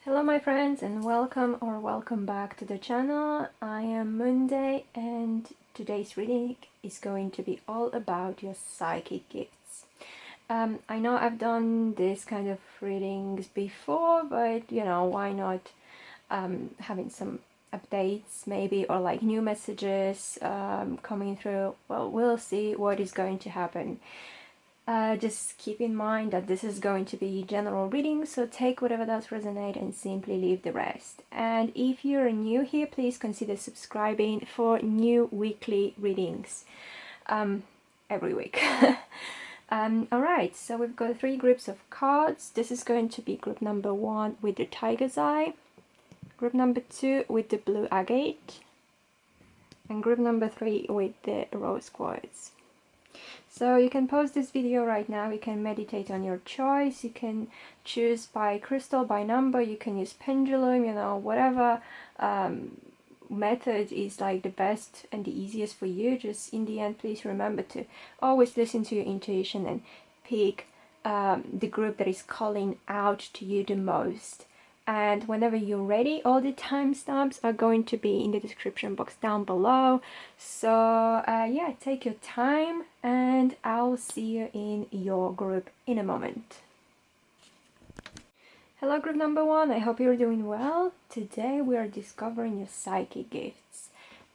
Hello my friends, and welcome back to the channel. I am Moonday, and today's reading is going to be all about your psychic gifts. I know I've done this kind of readings before, but why not having some updates maybe, or like new messages coming through. Well, we'll see what is going to happen. Just keep in mind that this is going to be general reading, so take whatever does resonate and simply leave the rest. And if you're new here, please consider subscribing for new weekly readings every week. Alright, so we've got 3 groups of cards. This is going to be group number 1 with the tiger's eye, group number 2 with the blue agate, and group number 3 with the rose quartz. So you can pause this video right now, you can meditate on your choice, you can choose by crystal, by number, you can use pendulum, whatever method is like the best and the easiest for you. Just in the end, please remember to always listen to your intuition and pick the group that is calling out to you the most. And whenever you're ready, all the timestamps are going to be in the description box down below. So yeah, take your time and I'll see you in your group in a moment. Hello group number 1, I hope you're doing well. Today we are discovering your psychic gifts.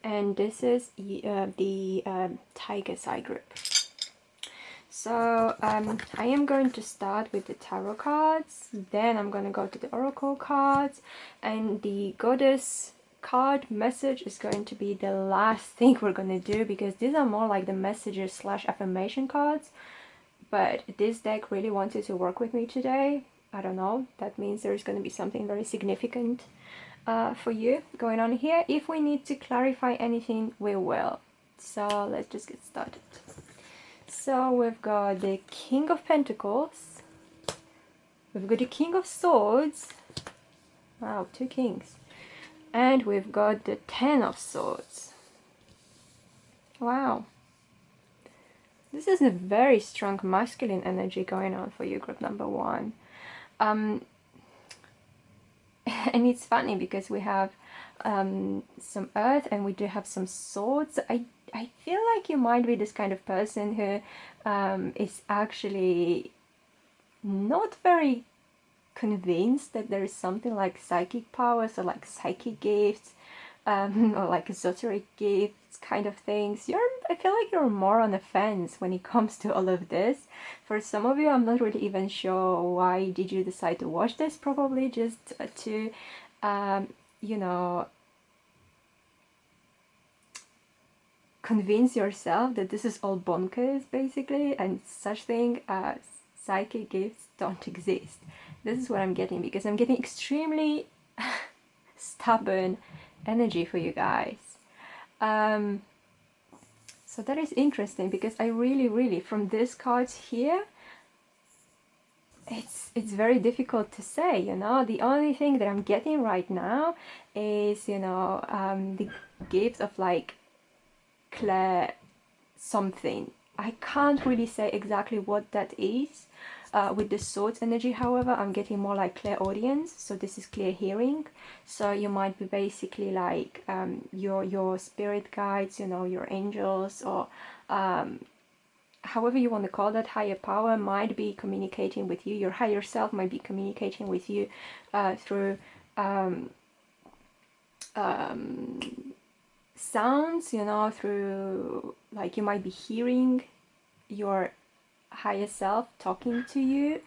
And this is the tiger's eye group. So I am going to start with the tarot cards, then I'm going to go to the oracle cards, and the goddess card message is going to be the last thing we're going to do, because these are more like the messages slash affirmation cards. But this deck really wanted to work with me today. I don't know, that means there's going to be something very significant for you going on here. If we need to clarify anything, we will. So let's just get started. So we've got the King of Pentacles, we've got the King of Swords, wow, 2 kings, and we've got the 10 of Swords. Wow, this is a very strong masculine energy going on for you, group number 1. And it's funny because we have some earth and we do have some swords. I feel like you might be this kind of person who is actually not very convinced that there is something like psychic powers or like psychic gifts or like esoteric gifts kind of things. I feel like you're more on the fence when it comes to all of this. For some of you, I'm not really even sure why did you decide to watch this. Probably just to convince yourself that this is all bonkers basically, and such thing as psychic gifts don't exist. This is what I'm getting, because I'm getting extremely stubborn energy for you guys. So that is interesting, because I really from these cards here, it's very difficult to say, the only thing that I'm getting right now is the gift of like Claire something. I can't really say exactly what that is. With the swords energy, however, I'm getting more like clairaudience, so this is clear hearing. So you might be basically like your spirit guides, your angels, or however you want to call that, higher power might be communicating with you. Your higher self might be communicating with you through sounds, through, like, you might be hearing your higher self talking to you.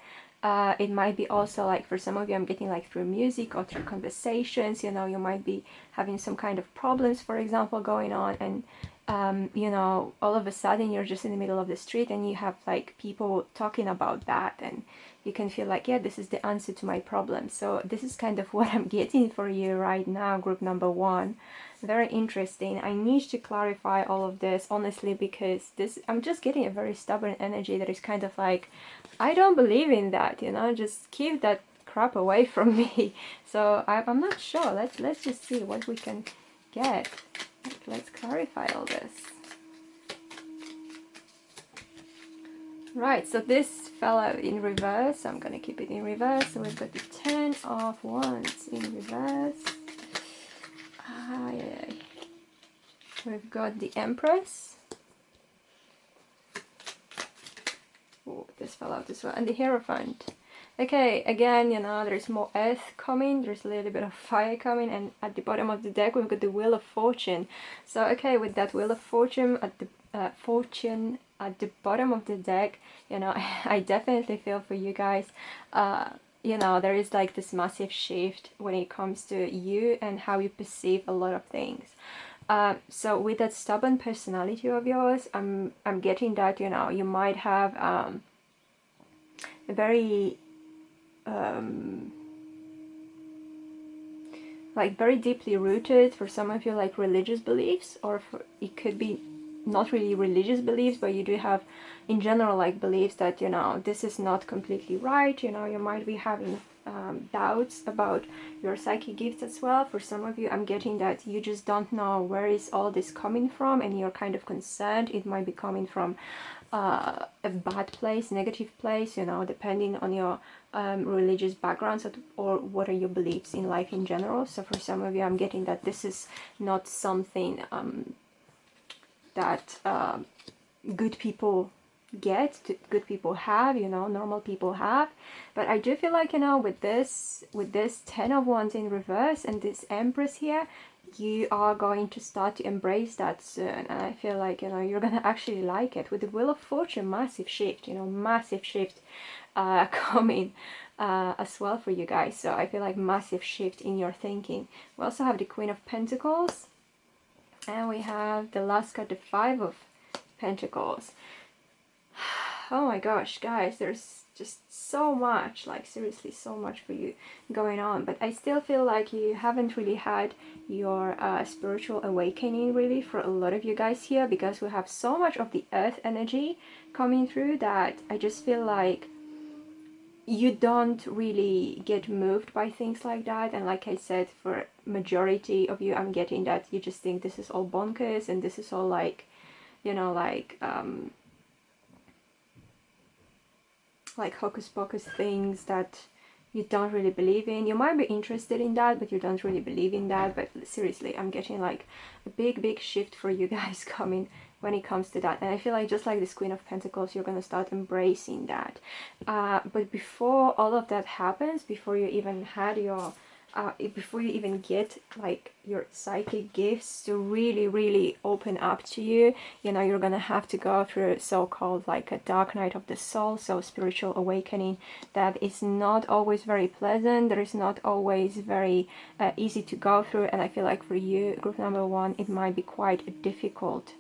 It might be also like, for some of you, I'm getting like through music or through conversations. You might be having some kind of problems, for example, going on, and all of a sudden you're just in the middle of the street and you have like people talking about that, and you can feel like, yeah, this is the answer to my problem. So this is kind of what I'm getting for you right now, group number 1. Very interesting. I need to clarify all of this, honestly, because I'm just getting a very stubborn energy that is kind of like, I don't believe in that, just keep that crap away from me. So I'm not sure. Let's just see what we can get. Let's clarify all this. Right, so this fell out in reverse. I'm gonna keep it in reverse. So we've got the 10 of Wands in reverse. We've got the Empress. Oh, this fell out as well. And the Hierophant. Okay, again, you know, there's more earth coming, there's a little bit of fire coming, and at the bottom of the deck we've got the Wheel of Fortune. So, okay, with that Wheel of Fortune at the bottom of the deck, you know, I definitely feel for you guys. You know, there is like this massive shift when it comes to you and how you perceive a lot of things. So with that stubborn personality of yours, I'm getting that, you know, you might have a very like very deeply rooted, for some of you, like religious beliefs, or it could be not really religious beliefs, but you do have in general like beliefs that, you know, this is not completely right. You know, you might be having doubts about your psychic gifts as well. For some of you, I'm getting that you just don't know where is all this coming from, and you're kind of concerned it might be coming from a bad place, negative place, you know, depending on your religious backgrounds, or what are your beliefs in life in general. So for some of you, I'm getting that this is not something that good people get, good people have, you know, normal people have. But I do feel like, you know, with this 10 of Wands in reverse and this Empress here, you are going to start to embrace that soon. And I feel like, you know, you're gonna actually like it. With the Wheel of Fortune, massive shift, you know, massive shift coming as well for you guys. So I feel like massive shift in your thinking. We also have the Queen of Pentacles, and we have the last card, the Five of Pentacles. Oh my gosh, guys, there's just so much, like seriously so much for you going on. But I still feel like you haven't really had your spiritual awakening really for a lot of you guys here, because we have so much of the earth energy coming through that I just feel like you don't really get moved by things like that. And like I said, for majority of you, I'm getting that you just think this is all bonkers and this is all like, you know, like hocus pocus things that you don't really believe in. You might be interested in that, but you don't really believe in that. But seriously, I'm getting like a big shift for you guys coming when it comes to that. And I feel like just like this Queen of Pentacles, you're gonna start embracing that. But before all of that happens, before you even had your before you even get like your psychic gifts to really open up to you, you know, you're gonna have to go through so-called like a dark night of the soul, so spiritual awakening that is not always very pleasant. There is not always very easy to go through, and I feel like for you, group number one, it might be quite difficult.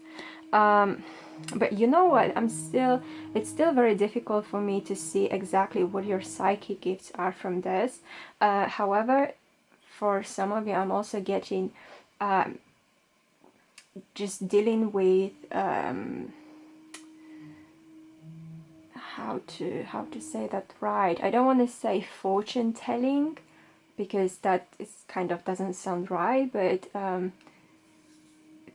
But you know what, it's still very difficult for me to see exactly what your psychic gifts are from this. However, for some of you, I'm also getting just dealing with how to say that right. I don't want to say fortune telling, because that is kind of doesn't sound right, but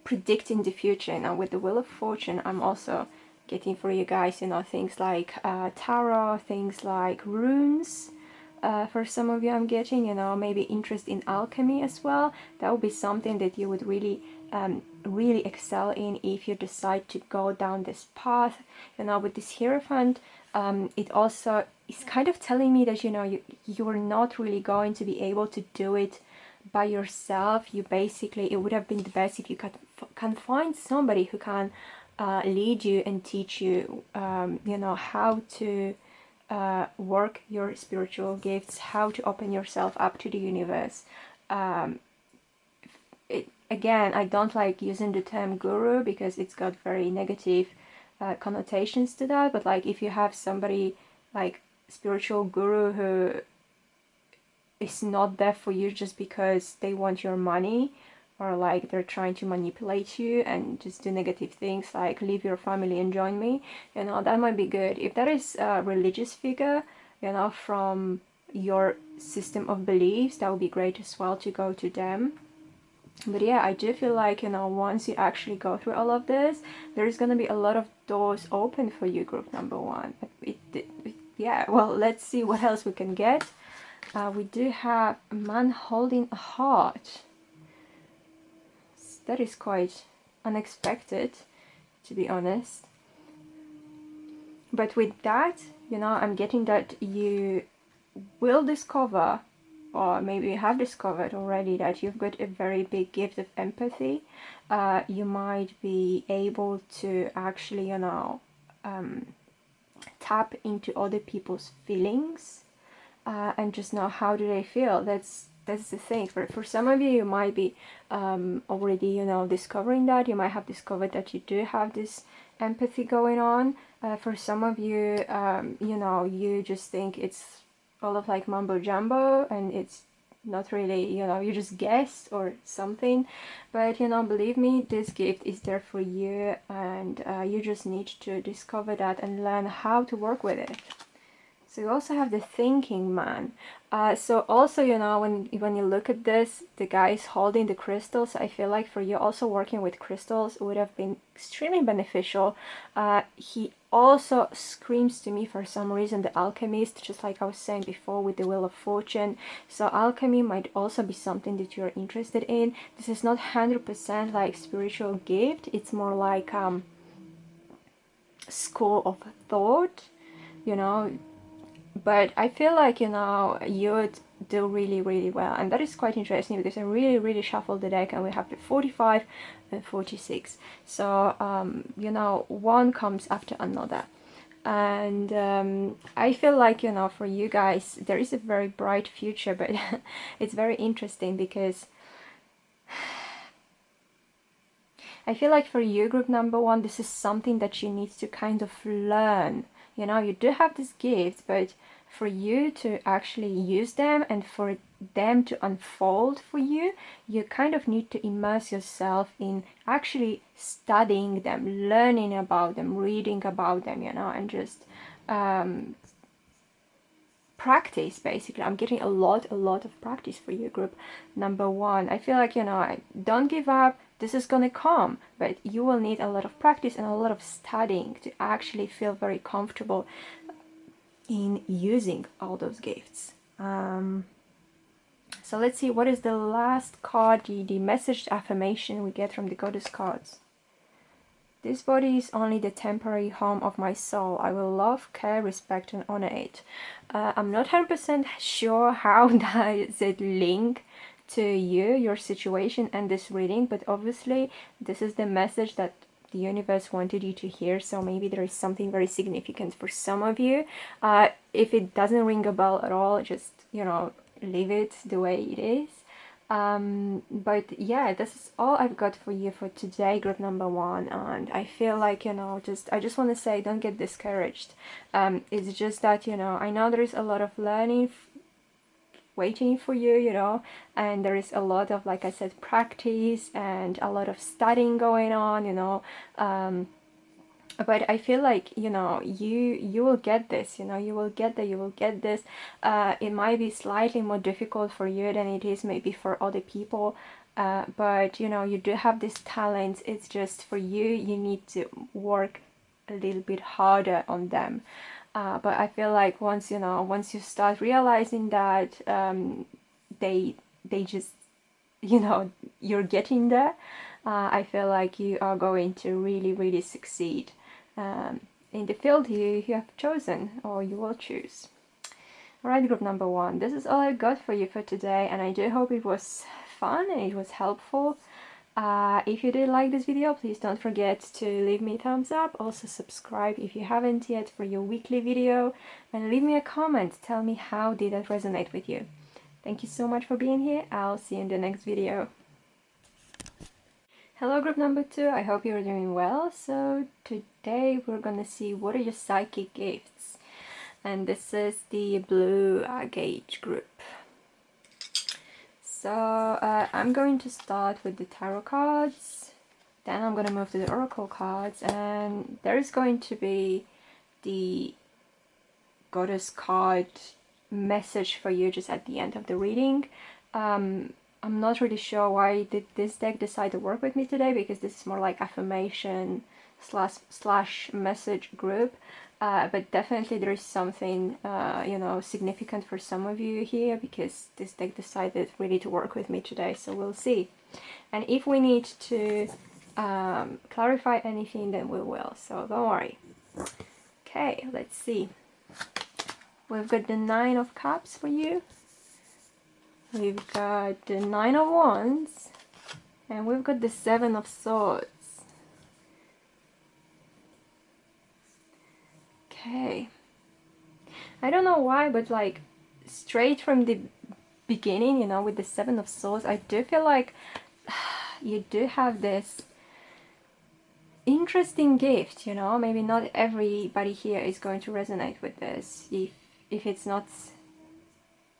predicting the future. You know, with the Wheel of Fortune, I'm also getting for you guys, you know, things like tarot, things like runes. For some of you, I'm getting, you know, maybe interest in alchemy as well. That would be something that you would really really excel in if you decide to go down this path. You know, with this Hierophant, it also is kind of telling me that, you know, you're not really going to be able to do it by yourself. You basically, it would have been the best if you can find somebody who can lead you and teach you, you know, how to work your spiritual gifts, how to open yourself up to the universe. Again, I don't like using the term guru because it's got very negative connotations to that, but like if you have somebody like spiritual guru who is not there for you just because they want your money, or like they're trying to manipulate you and just do negative things like leave your family and join me, you know, that might be good. If that is a religious figure, you know, from your system of beliefs, that would be great as well to go to them. But yeah, I do feel like, you know, once you actually go through all of this, there's gonna be a lot of doors open for you, group number one. Yeah, well, let's see what else we can get. We do have a man holding a heart. That is quite unexpected, to be honest. But with that, you know, I'm getting that you will discover, or maybe you have discovered already, that you've got a very big gift of empathy. You might be able to actually, you know, tap into other people's feelings, and just know how do they feel. That's the thing. For some of you, you might be already, you know, discovering that. You might have discovered that you do have this empathy going on. For some of you, you know, you just think it's all of like mumbo jumbo, and it's not really, you know, you just guessed or something. But you know, believe me, this gift is there for you, and you just need to discover that and learn how to work with it. So you also have the thinking man. So also, you know, when you look at this, the guy is holding the crystals. I feel like for you also working with crystals would have been extremely beneficial. He also screams to me for some reason the alchemist, just like I was saying before with the Wheel of Fortune. So alchemy might also be something that you're interested in. This is not 100% like spiritual gift. It's more like school of thought, you know. But I feel like, you know, you would do really, really well. And that is quite interesting because I really, really shuffled the deck and we have the 45 and 46. So, you know, one comes after another. And I feel like, you know, for you guys, there is a very bright future, but it's very interesting because I feel like for you, group number one, this is something that you need to kind of learn. You know, you do have this gift, but for you to actually use them and for them to unfold for you, you kind of need to immerse yourself in actually studying them, learning about them, reading about them, you know, and just practice. Basically, I'm getting a lot of practice for you, group number one. I feel like, you know, don't give up. This is gonna come, but you will need a lot of practice and a lot of studying to actually feel very comfortable in using all those gifts. So let's see, what is the last card, the message affirmation we get from the goddess cards. This body is only the temporary home of my soul. I will love, care, respect, and honor it. I'm not 100% sure how does it link to you, your situation, and this reading, but obviously this is the message that the universe wanted you to hear, so maybe there is something very significant for some of you. If it doesn't ring a bell at all, just, you know, leave it the way it is. But yeah, this is all I've got for you for today, group number one. And I feel like, you know, I just want to say, don't get discouraged. It's just that, you know, I know there is a lot of learning waiting for you, you know, and there is a lot of, like I said, practice and a lot of studying going on, you know. But I feel like, you know, you will get this, you know, you will get that, you will get this. It might be slightly more difficult for you than it is maybe for other people, but you know, you do have this talent. It's just for you, you need to work a little bit harder on them. But I feel like once, you know, once you start realizing that, they just, you know, you're getting there, I feel like you are going to really, really succeed in the field you have chosen, or you will choose. Alright, group number one, this is all I got for you for today, and I do hope it was fun and it was helpful. If you did like this video, please don't forget to leave me a thumbs up. Also subscribe if you haven't yet for your weekly video, and leave me a comment. Tell me how did that resonate with you. Thank you so much for being here. I'll see you in the next video. Hello, group number two. I hope you're doing well. So today we're gonna see what are your psychic gifts, and this is the blue Agate group. So I'm going to start with the tarot cards, then I'm going to move to the oracle cards, and there is going to be the goddess card message for you just at the end of the reading. I'm not really sure why did this deck decide to work with me today, because this is more like affirmation slash message group. But definitely there is something, you know, significant for some of you here, because this deck decided really to work with me today. So we'll see. And if we need to clarify anything, then we will. So don't worry. Okay, let's see. We've got the Nine of Cups for you. We've got the Nine of Wands. And we've got the Seven of Swords. Okay. I don't know why, but like straight from the beginning, you know, with the Seven of Swords, I do feel like you do have this interesting gift, you know. Maybe not everybody here is going to resonate with this. If it's not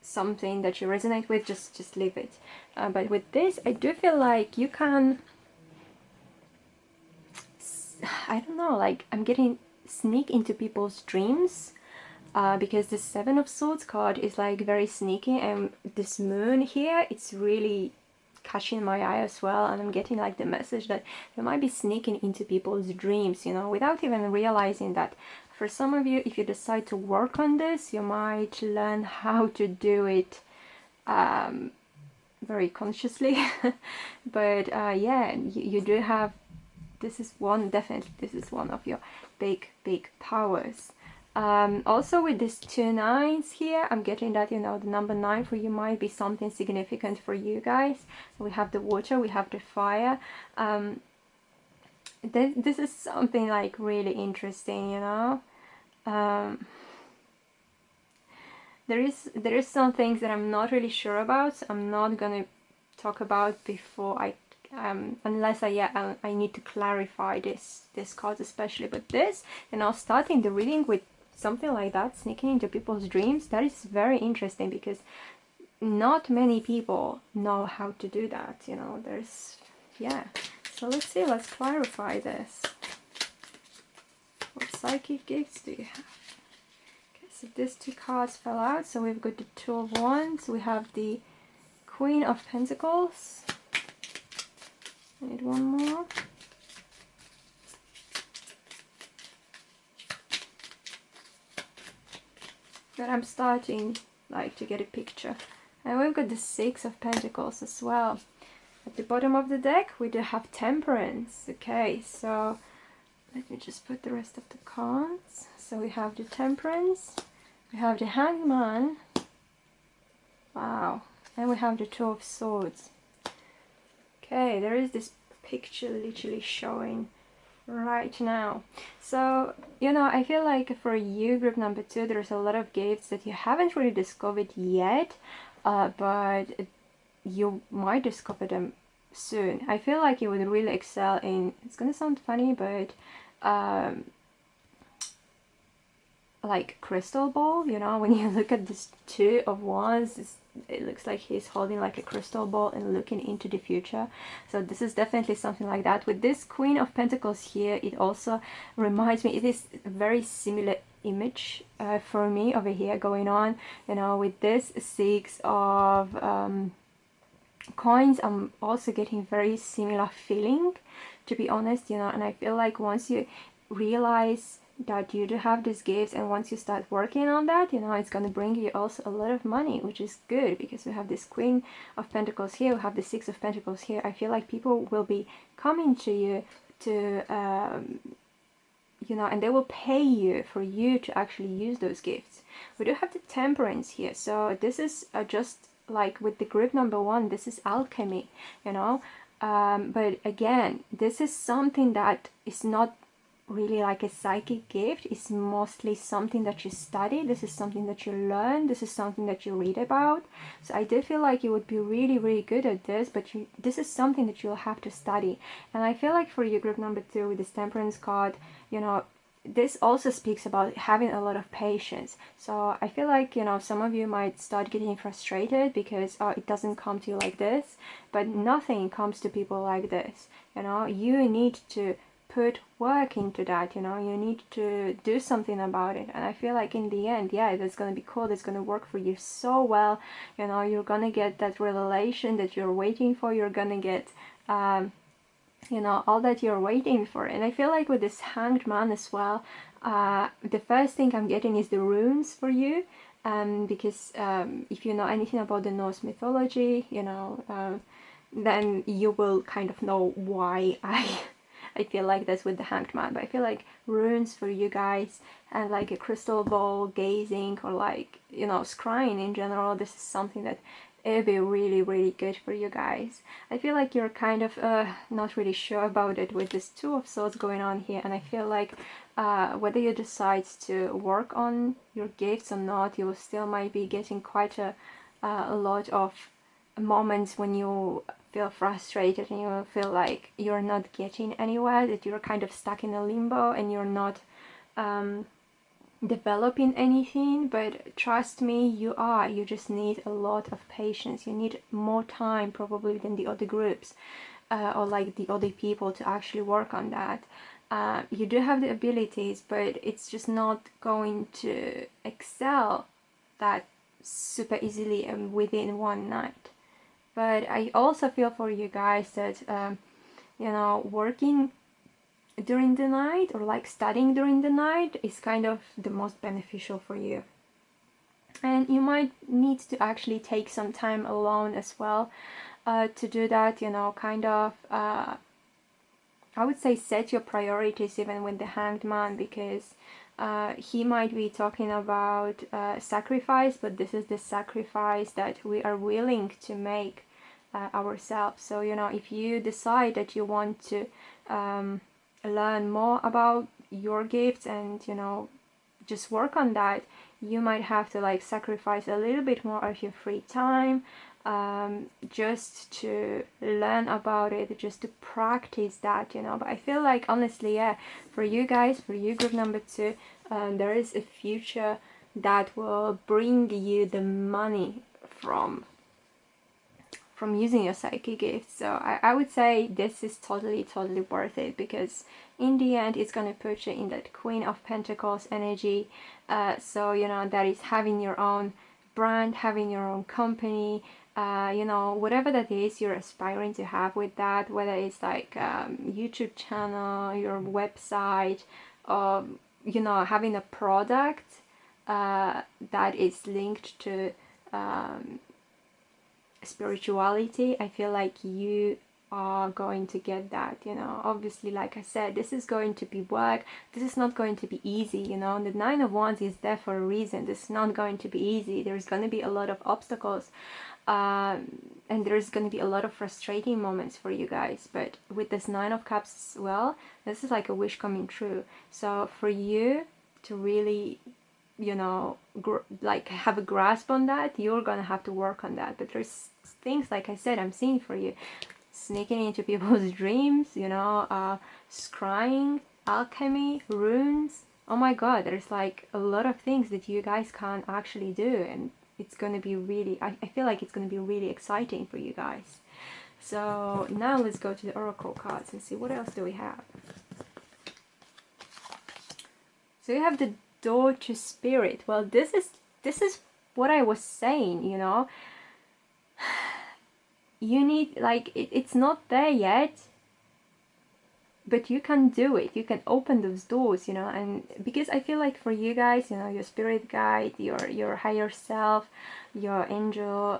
something that you resonate with, just leave it. But with this, I do feel like you can, I don't know, like I'm getting sneak into people's dreams, because the Seven of Swords card is like very sneaky, and this moon here, it's really catching my eye as well. And I'm getting like the message that you might be sneaking into people's dreams, you know, without even realizing that. For some of you, if you decide to work on this, you might learn how to do it very consciously. But yeah, you do have, this is one, definitely this is one of your big powers. Also with these two nines here, I'm getting that, you know, the number 9 for you might be something significant for you guys. We have the water, we have the fire. This is something like really interesting, you know. There is some things that I'm not really sure about, so I'm not gonna talk about before I unless I need to clarify this card especially. But this, you know, starting the reading with something like that, sneaking into people's dreams, that is very interesting, because not many people know how to do that, you know. There's, yeah. So let's see, let's clarify this. What psychic gifts do you have? Okay, so these two cards fell out. So we've got the Two of Wands, we have the Queen of Pentacles. I need one more. But I'm starting like to get a picture. And we've got the Six of Pentacles as well. At the bottom of the deck we do have Temperance. Okay, so let me just put the rest of the cards. So we have the Temperance, we have the Hangman, wow, and we have the Two of Swords. Okay, there is this picture literally showing right now. So, you know, I feel like for you, group number 2, there's a lot of gifts that you haven't really discovered yet, but you might discover them soon. I feel like you would really excel in, it's gonna sound funny, but like crystal ball, you know, when you look at this Two of Wands, it looks like he's holding like a crystal ball and looking into the future. So this is definitely something like that. With this Queen of Pentacles here, it also reminds me, it is a very similar image for me over here going on, you know. With this Six of Coins, I'm also getting very similar feeling, to be honest, you know. And I feel like once you realize that you do have these gifts, and once you start working on that, you know, it's going to bring you also a lot of money, which is good, because we have this Queen of Pentacles here, we have the Six of Pentacles here. I feel like people will be coming to you to you know, and they will pay you for you to actually use those gifts. We do have the Temperance here, so this is just like with the group number 1, this is alchemy, you know. But again, this is something that is not really like a psychic gift. It's mostly something that you study, this is something that you learn, this is something that you read about. So I do feel like you would be really good at this, but this is something that you'll have to study. And I feel like for you, group number 2, with this Temperance card, you know, this also speaks about having a lot of patience. So I feel like, you know, some of you might start getting frustrated because it doesn't come to you like this, but nothing comes to people like this, you know. You need to put work into that, you know, you need to do something about it. And I feel like in the end, yeah, that's going to be cool, it's going to work for you so well, you know, you're going to get that revelation that you're waiting for, you're going to get you know, all that you're waiting for. And I feel like with this Hanged Man as well, the first thing I'm getting is the runes for you, because if you know anything about the Norse mythology, you know, then you will kind of know why I feel like that's with the Hanged Man. But I feel like runes for you guys, and like a crystal ball gazing, or like, you know, scrying in general, this is something that it'll be really, really good for you guys. I feel like you're kind of not really sure about it with this Two of Swords going on here, and I feel like whether you decide to work on your gifts or not, you still might be getting quite a lot of moments when you feel frustrated and you feel like you're not getting anywhere, that you're kind of stuck in a limbo and you're not developing anything. But trust me, you are. You just need a lot of patience. You need more time probably than the other groups or like the other people to actually work on that. You do have the abilities, but it's just not going to excel that super easily and within one night. But I also feel for you guys that you know, working during the night or like studying during the night is kind of the most beneficial for you. And you might need to actually take some time alone as well to do that, you know, kind of I would say set your priorities even with the Hanged Man, because he might be talking about sacrifice, but this is the sacrifice that we are willing to make ourselves. So, you know, if you decide that you want to learn more about your gifts and, you know, just work on that, you might have to like sacrifice a little bit more of your free time just to learn about it, just to practice that, you know. But I feel like honestly, yeah, for you guys, for you group number 2, there is a future that will bring you the money from using your psychic gifts. So I would say this is totally worth it, because in the end it's going to put you in that Queen of Pentacles energy. So, you know, that is having your own brand, having your own company, you know, whatever that is you're aspiring to have with that, whether it's like YouTube channel, your website, or, you know, having a product that is linked to spirituality. I feel like you are going to get that, you know. Obviously, like I said, this is going to be work, this is not going to be easy, you know. The Nine of Wands is there for a reason. This is not going to be easy. There's going to be a lot of obstacles, and there's going to be a lot of frustrating moments for you guys. But with this Nine of Cups as well, this is like a wish coming true. So for you to really, you know, like have a grasp on that, you're gonna have to work on that. But there's things, like I said, I'm seeing for you: sneaking into people's dreams, you know, scrying, alchemy, runes. Oh my god, there's like a lot of things that you guys can actually do, and it's gonna be really, I feel like it's gonna be really exciting for you guys. So now let's go to the oracle cards and see what else do we have. So you have the Door to Spirit. Well, this is what I was saying, you know. You need, like, it's not there yet, but you can do it. You can open those doors, you know. And because I feel like for you guys, you know, your spirit guide, your higher self, your angel,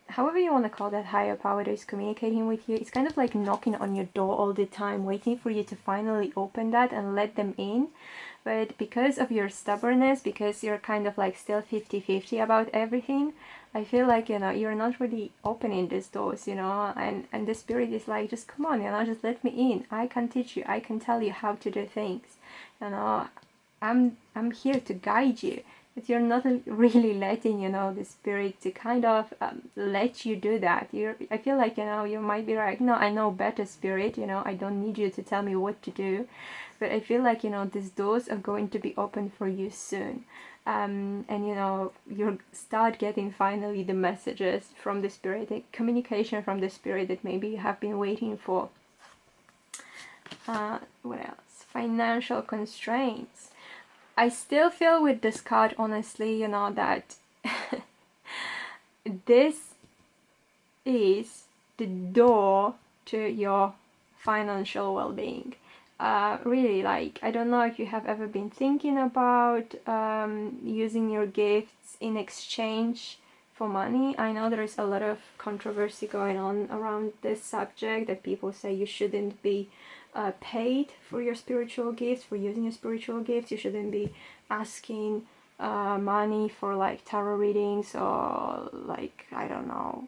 however you want to call that higher power that is communicating with you, it's kind of like knocking on your door all the time, waiting for you to finally open that and let them in. But because of your stubbornness, because you're kind of like still 50-50 about everything, I feel like, you know, you're not really opening these doors, you know, and the spirit is like, just come on, you know, just let me in. I can teach you. I can tell you how to do things, you know. I'm here to guide you. But you're not really letting, you know, the spirit to kind of let you do that. I feel like, you know, you might be like, no, I know better, spirit, you know, I don't need you to tell me what to do. But I feel like, you know, these doors are going to be open for you soon. And, you know, you'll start getting finally the messages from the spirit, the communication from the spirit that maybe you have been waiting for. What else? Financial constraints. I still feel with this card, honestly, you know, that this is the door to your financial well-being. Really, like, I don't know if you have ever been thinking about using your gifts in exchange for money. I know there is a lot of controversy going on around this subject, that people say you shouldn't be paid for your spiritual gifts, for using your spiritual gifts. You shouldn't be asking money for like tarot readings, or like, I don't know,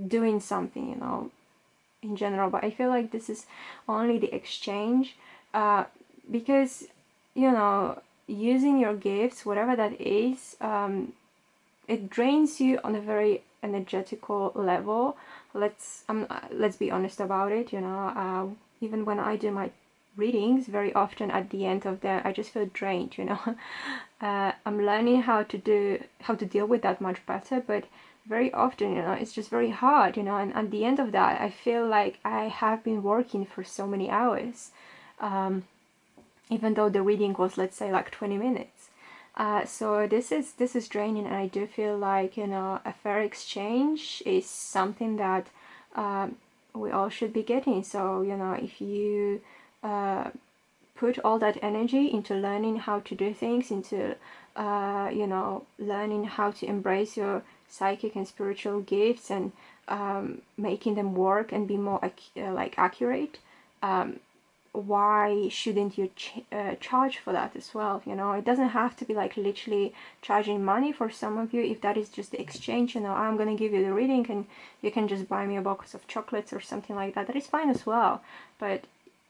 doing something, you know, in general. But I feel like this is only the exchange, because, you know, using your gifts, whatever that is, it drains you on a very energetical level. Let's be honest about it, you know. Even when I do my readings, very often at the end of them I just feel drained, you know. I'm learning how to deal with that much better, but very often, you know, it's just very hard, you know. And at the end of that, I feel like I have been working for so many hours, even though the reading was, let's say, like 20 minutes. So this is draining, and I do feel like, you know, a fair exchange is something that we all should be getting. So, you know, if you put all that energy into learning how to do things, into you know, learning how to embrace your psychic and spiritual gifts, and making them work and be more like accurate, why shouldn't you charge for that as well? You know, it doesn't have to be like literally charging money. For some of you, if that is just the exchange, you know, I'm gonna give you the reading and you can just buy me a box of chocolates or something like that, that is fine as well. But,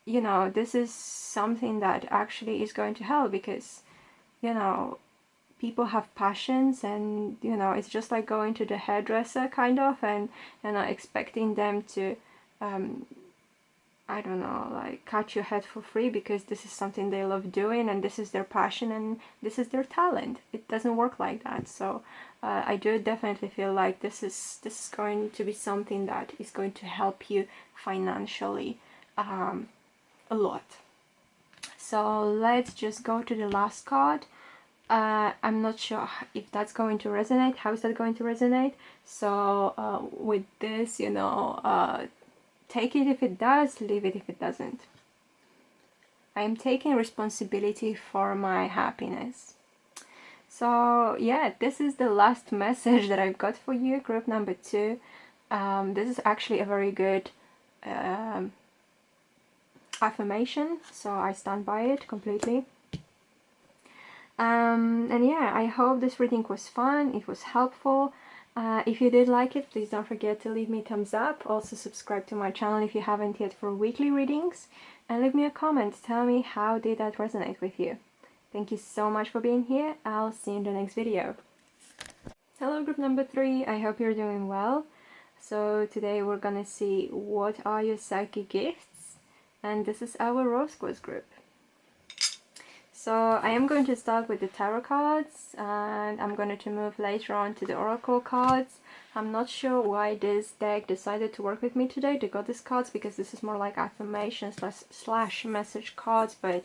you know, this is something that actually is going to help, because, you know, people have passions, and, you know, it's just like going to the hairdresser kind of, and, you know, expecting them to I don't know, like cut your head for free because this is something they love doing and this is their passion and this is their talent. It doesn't work like that. So I do definitely feel like this is going to be something that is going to help you financially a lot. So let's just go to the last card. I'm not sure if that's going to resonate. How is that going to resonate? So with this, you know, take it if it does, leave it if it doesn't. I am taking responsibility for my happiness. So yeah, this is the last message that I've got for you, group number 2. This is actually a very good affirmation, so I stand by it completely. And yeah, I hope this reading was fun, it was helpful. If you did like it, please don't forget to leave me a thumbs up. Also subscribe to my channel if you haven't yet for weekly readings. And leave me a comment, tell me how did that resonate with you. Thank you so much for being here. I'll see you in the next video. Hello group number 3, I hope you're doing well. So today we're gonna see what are your psychic gifts. And this is our rose quartz group. So I am going to start with the tarot cards, and I'm going to move later on to the oracle cards. I'm not sure why this deck decided to work with me today, the goddess cards, because this is more like affirmations slash message cards, but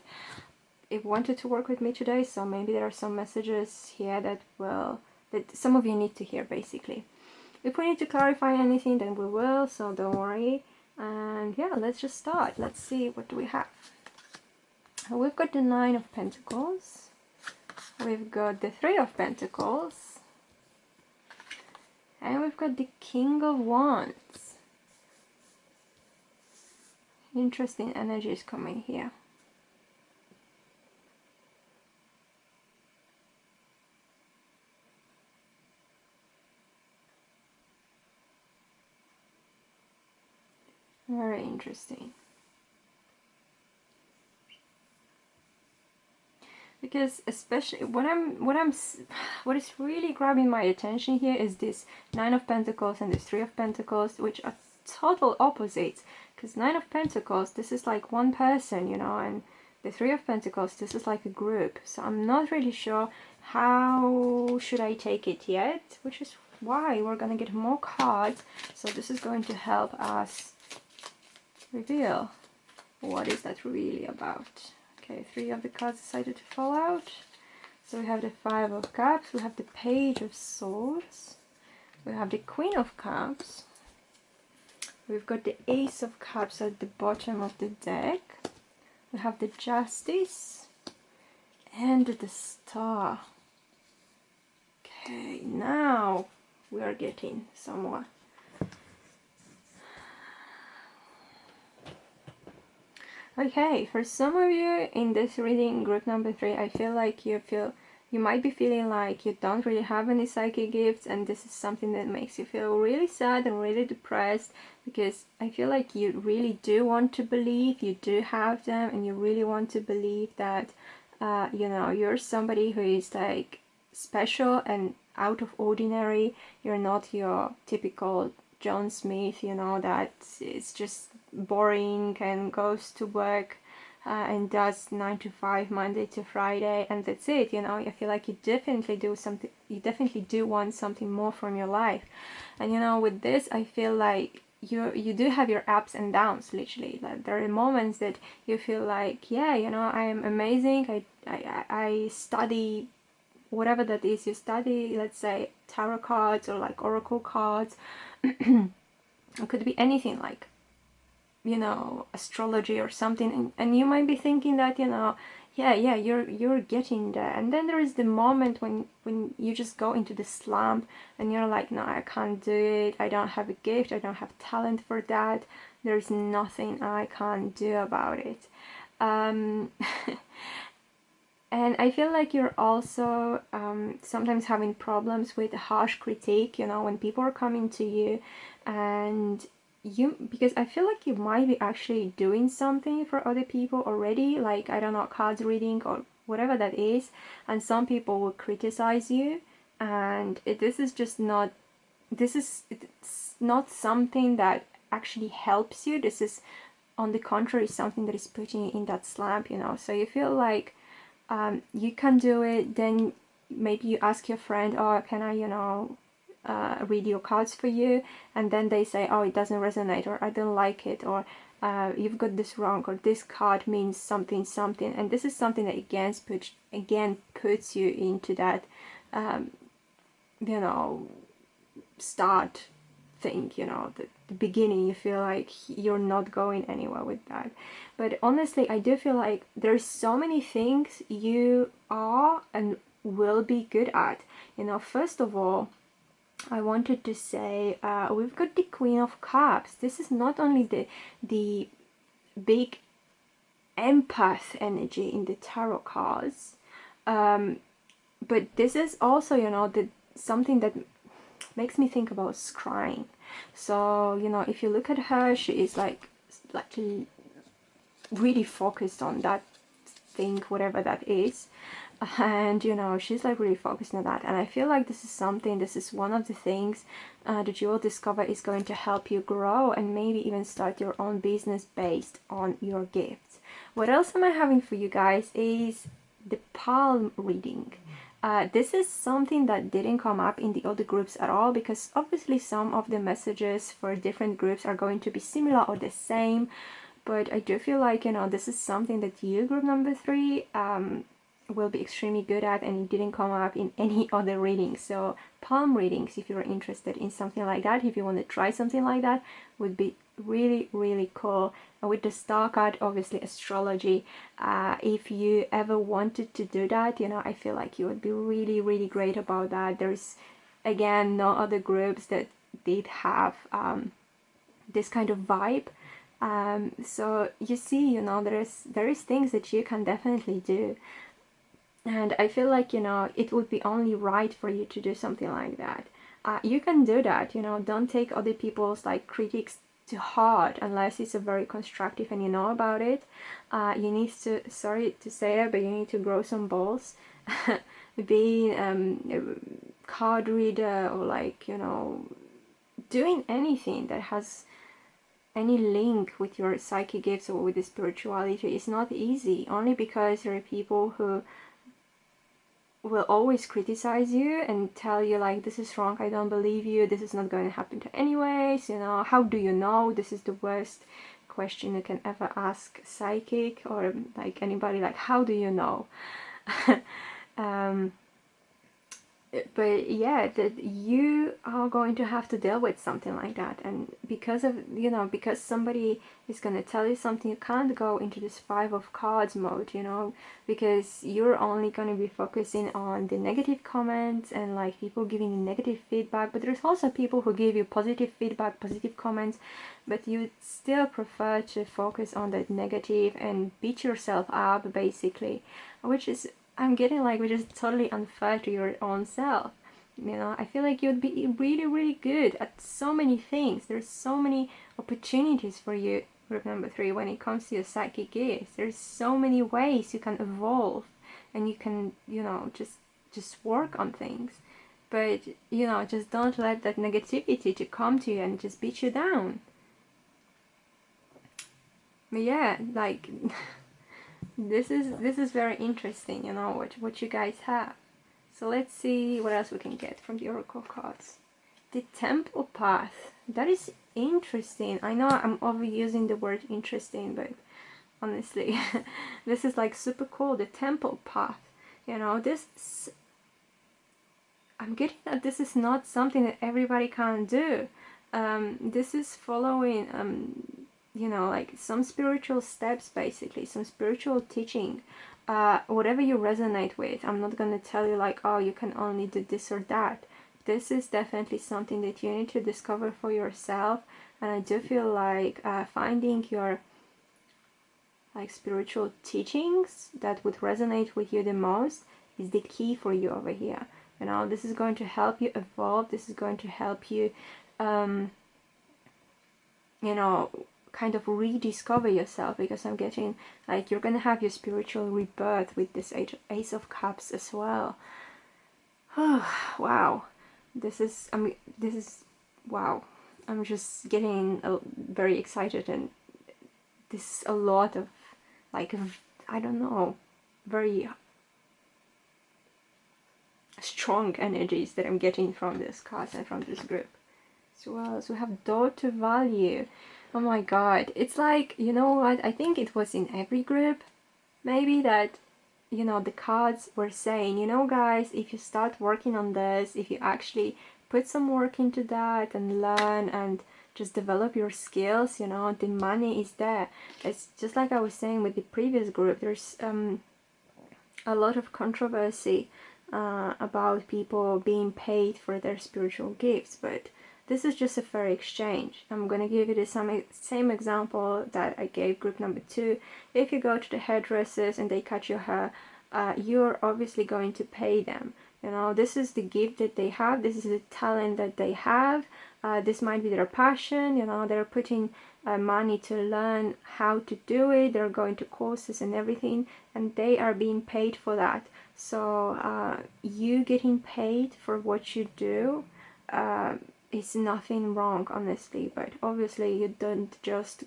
it wanted to work with me today, so maybe there are some messages here that some of you need to hear, basically. If we need to clarify anything, then we will, so don't worry. And yeah, let's just start. Let's see, what do we have? We've got the 9 of Pentacles, we've got the 3 of Pentacles, and we've got the King of Wands. Interesting energy is coming here. Very interesting. Because especially what is really grabbing my attention here is this 9 of Pentacles and this 3 of Pentacles, which are total opposites. Because 9 of Pentacles, this is like one person, you know, and the 3 of Pentacles, this is like a group. So I'm not really sure how should I take it yet, which is why we're gonna get more cards. So this is going to help us reveal what is that really about? Okay, 3 of the cards decided to fall out. So we have the 5 of Cups, we have the Page of Swords, we have the Queen of Cups, we've got the Ace of Cups at the bottom of the deck, we have the Justice, and the Star. Okay, now we are getting somewhere. Okay, for some of you in this reading, group number 3, I feel like you might be feeling like you don't really have any psychic gifts, and this is something that makes you feel really sad and really depressed, because I feel like you really do want to believe you do have them, and you really want to believe that you know, you're somebody who is like special and out of ordinary. You're not your typical John Smith, you know, that is just boring and goes to work and does 9 to 5 Monday to Friday, and that's it. You know, I feel like you definitely do something, you definitely do want something more from your life. And you know, with this, I feel like you do have your ups and downs, literally. Like, there are moments that you feel like, yeah, you know, I am amazing, I study whatever that is you study, let's say tarot cards or like oracle cards. It could be anything, like, you know, astrology or something, and you might be thinking that, you know, yeah, you're getting there, and then there is the moment when you just go into the slump and you're like, no, I can't do it, I don't have a gift, I don't have talent for that, there's nothing I can't do about it. And I feel like you're also sometimes having problems with harsh critique, you know, when people are coming to you, and because I feel like you might be actually doing something for other people already, like, I don't know, cards reading or whatever that is, and some people will criticize you, and this is just not, it's not something that actually helps you. This is, on the contrary, something that is putting you in that slump, you know. So you feel like you can do it, then maybe you ask your friend, oh, can I, you know, read your cards for you, and then they say, oh, it doesn't resonate, or I don't like it, or you've got this wrong, or this card means something, and this is something that again puts you into that you know, start thing, you know, the beginning. You feel like you're not going anywhere with that. But honestly, I do feel like there's so many things you are and will be good at. You know, first of all, I wanted to say we've got the Queen of Cups. This is not only the big empath energy in the tarot cards, but this is also, you know, something that makes me think about scrying. So, you know, if you look at her, she is like really focused on that thing, whatever that is, and you know, she's like really focused on that, and I feel like this is one of the things that you will discover is going to help you grow and maybe even start your own business based on your gifts. What else am I having for you guys is the palm reading. This is something that didn't come up in the other groups at all, because obviously some of the messages for different groups are going to be similar or the same, but I do feel like, you know, this is something that you, group number 3, will be extremely good at, and it didn't come up in any other readings. So palm readings, if you're interested in something like that, if you want to try something like that, would be really cool. And with the star card, obviously astrology, if you ever wanted to do that, you know, I feel like you would be really great about that. There's again no other groups that did have this kind of vibe. So you see, you know, there is things that you can definitely do, and I feel like, you know, it would be only right for you to do something like that. You can do that, you know, don't take other people's like critiques to heart unless it's a very constructive and you know about it. You need to, sorry to say it, but you need to grow some balls. Being a card reader, or like, you know, doing anything that has any link with your psychic gifts or with the spirituality is not easy, only because there are people who will always criticize you and tell you like, this is wrong, I don't believe you, this is not going to happen to anyways, you know, how do you know, this is the worst question you can ever ask psychic or like anybody, like how do you know? But yeah, that you are going to have to deal with something like that, and because of, you know, because somebody is going to tell you something, you can't go into this 5 of Cards mode, you know, because you're only going to be focusing on the negative comments and like people giving you negative feedback. But there's also people who give you positive feedback, positive comments, but you still prefer to focus on that negative and beat yourself up basically, which is, I'm getting like, which is totally unfair to your own self. You know, I feel like you'd be really, really good at so many things. There's so many opportunities for you, group number 3, when it comes to your psychic gifts. There's so many ways you can evolve and you can, you know, just work on things. But, you know, just don't let that negativity to come to you and just beat you down. But yeah, like... This is very interesting, you know, what you guys have. So let's see what else we can get from the Oracle cards. The Temple Path. That is interesting. I know I'm overusing the word interesting, but honestly, this is like super cool. The Temple Path. You know, this... I'm getting that this is not something that everybody can do. This is following... you know, like some spiritual steps, basically, some spiritual teaching, whatever you resonate with. I'm not going to tell you like, oh, you can only do this or that. This is definitely something that you need to discover for yourself, and I do feel like finding your like spiritual teachings that would resonate with you the most is the key for you over here. You know, this is going to help you evolve. This is going to help you you know, kind of rediscover yourself, because I'm getting like you're gonna have your spiritual rebirth with this Ace of Cups as well. Wow, this is, I mean, this is, wow, I'm just getting very excited, and this is a lot of like, I don't know, very strong energies that I'm getting from this card and from this group as well. So we have daughter value. Oh my god, it's like, you know what, I think it was in every group, maybe, that, you know, the cards were saying, you know guys, if you start working on this, if you actually put some work into that and learn and just develop your skills, you know, the money is there. It's just like I was saying with the previous group, there's a lot of controversy about people being paid for their spiritual gifts, but this is just a fair exchange. I'm going to give you the same example that I gave group number 2. If you go to the hairdressers and they cut your hair, you're obviously going to pay them. You know, this is the gift that they have. This is the talent that they have. This might be their passion. You know, they're putting money to learn how to do it. They're going to courses and everything, and they are being paid for that. So you getting paid for what you do, it's nothing wrong, honestly, but obviously you don't just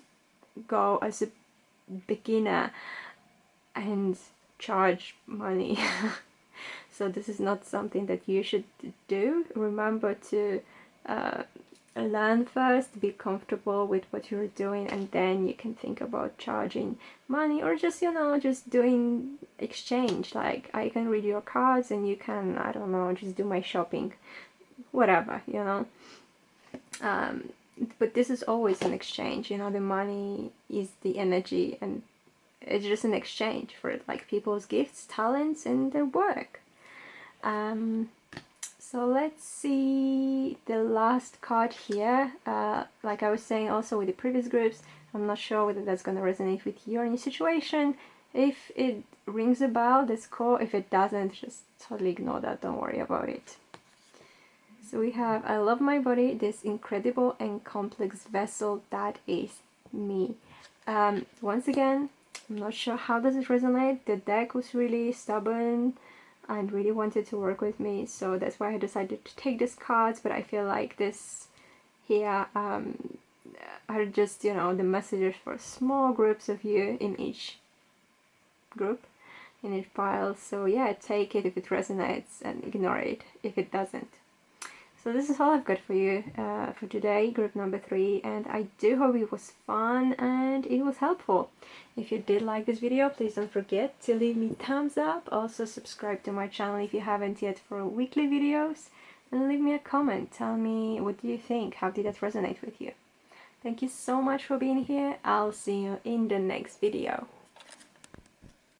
go as a beginner and charge money. So this is not something that you should do. Remember to learn first, be comfortable with what you're doing, and then you can think about charging money, or just, you know, just doing exchange, like I can read your cards and you can, I don't know, just do my shopping, whatever, you know. But this is always an exchange, you know, the money is the energy, and it's just an exchange for like people's gifts, talents, and their work. So let's see the last card here. Like I was saying also with the previous groups, I'm not sure whether that's going to resonate with you or in your situation. If it rings a bell, that's cool. If it doesn't, just totally ignore that, don't worry about it. So we have, I love my body, this incredible and complex vessel that is me. Once again, I'm not sure how does it resonate. The deck was really stubborn and really wanted to work with me, so that's why I decided to take these cards. But I feel like this here are just, you know, the messages for small groups of you in each group, in each pile. So yeah, take it if it resonates and ignore it if it doesn't. So this is all I've got for you for today, group number 3, and I do hope it was fun and it was helpful. If you did like this video, please don't forget to leave me thumbs up. Also subscribe to my channel if you haven't yet for weekly videos, and leave me a comment. Tell me, what do you think? How did that resonate with you? Thank you so much for being here. I'll see you in the next video.